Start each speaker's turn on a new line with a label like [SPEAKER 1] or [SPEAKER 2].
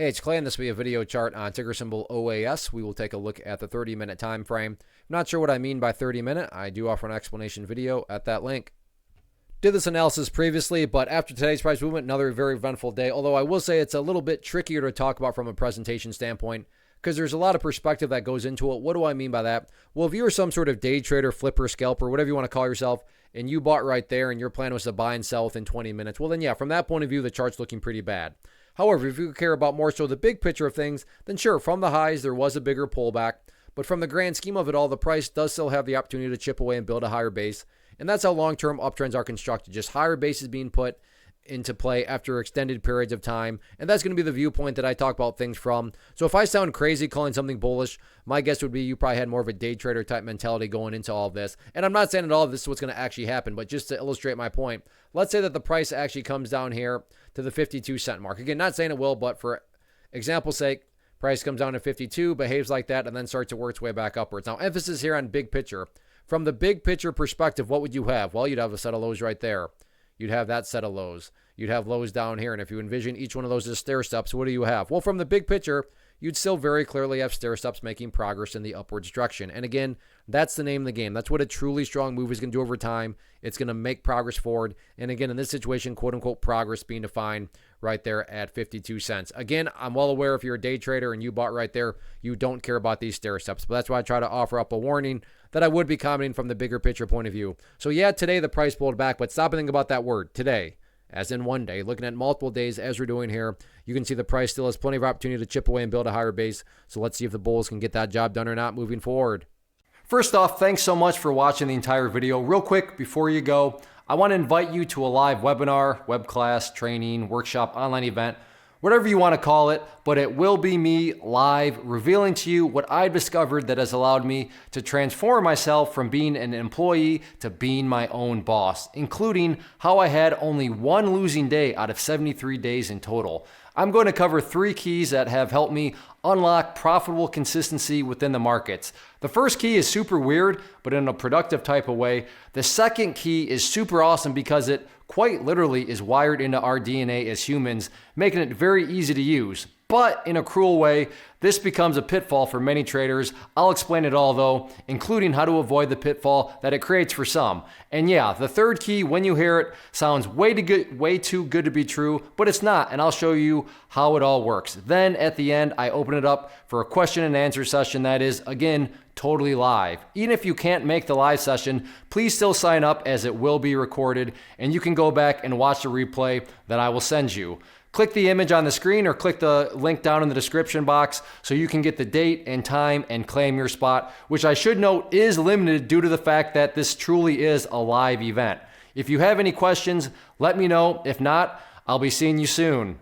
[SPEAKER 1] Hey, it's Clay, and this will be a video chart on ticker symbol OAS. We will take a look at the 30-minute time frame. I'm not sure what I mean by 30-minute. I do offer an explanation video at that link. Did this analysis previously, but after today's price movement, another very eventful day. Although I will say it's a little bit trickier to talk about from a presentation standpoint because there's a lot of perspective that goes into it. What do I mean by that? Well, if you were some sort of day trader, flipper, scalper, whatever you want to call yourself, and you bought right there and your plan was to buy and sell within 20 minutes, well then yeah, from that point of view, the chart's looking pretty bad. However, if you care about more so the big picture of things, then sure, from the highs, there was a bigger pullback. But from the grand scheme of it all, the price does still have the opportunity to chip away and build a higher base. And that's how long-term uptrends are constructed. Just higher bases being put into play after extended periods of time. And that's going to be the viewpoint that I talk about things from. So if I sound crazy calling something bullish, my guess would be you probably had more of a day trader type mentality going into all of this. And I'm not saying that all of this is what's going to actually happen, but just to illustrate my point, let's say that the price actually comes down here to the 52-cent mark. Again, not saying it will, but for example's sake, price comes down to 52, behaves like that, and then starts to work its way back upwards. Now, emphasis here on big picture. From the big picture perspective, what would you have? Well, you'd have a set of lows right there. You'd have that set of lows. You'd have lows down here. And if you envision each one of those as stair steps, what do you have? Well, from the big picture, you'd still very clearly have stair steps making progress in the upwards direction. And again, that's the name of the game. That's what a truly strong move is going to do over time. It's going to make progress forward. And again, in this situation, quote unquote, progress being defined right there at 52 cents. Again, I'm well aware if you're a day trader and you bought right there, you don't care about these stair steps. But that's why I try to offer up a warning that I would be commenting from the bigger picture point of view. So yeah, today the price pulled back, but stop and think about that word, today. As in one day, looking at multiple days as we're doing here, you can see the price still has plenty of opportunity to chip away and build a higher base. So let's see if the bulls can get that job done or not moving forward. First off, thanks so much for watching the entire video. Real quick, before you go, I want to invite you to a live webinar, web class, training, workshop, online event, whatever you want to call it, but it will be me live revealing to you what I've discovered that has allowed me to transform myself from being an employee to being my own boss, including how I had only one losing day out of 73 days in total. I'm going to cover 3 keys that have helped me unlock profitable consistency within the markets. The first key is super weird, but in a productive type of way. The second key is super awesome because it quite literally is wired into our DNA as humans, making it very easy to use. But in a cruel way, this becomes a pitfall for many traders. I'll explain it all though, including how to avoid the pitfall that it creates for some. And yeah, the third key, when you hear it, sounds way too good to be true, but it's not, and I'll show you how it all works. Then at the end, I open it up for a question and answer session that is, again, totally live. Even if you can't make the live session, please still sign up as it will be recorded, and you can go back and watch the replay that I will send you. Click the image on the screen or click the link down in the description box so you can get the date and time and claim your spot, which I should note is limited due to the fact that this truly is a live event. If you have any questions, let me know. If not, I'll be seeing you soon.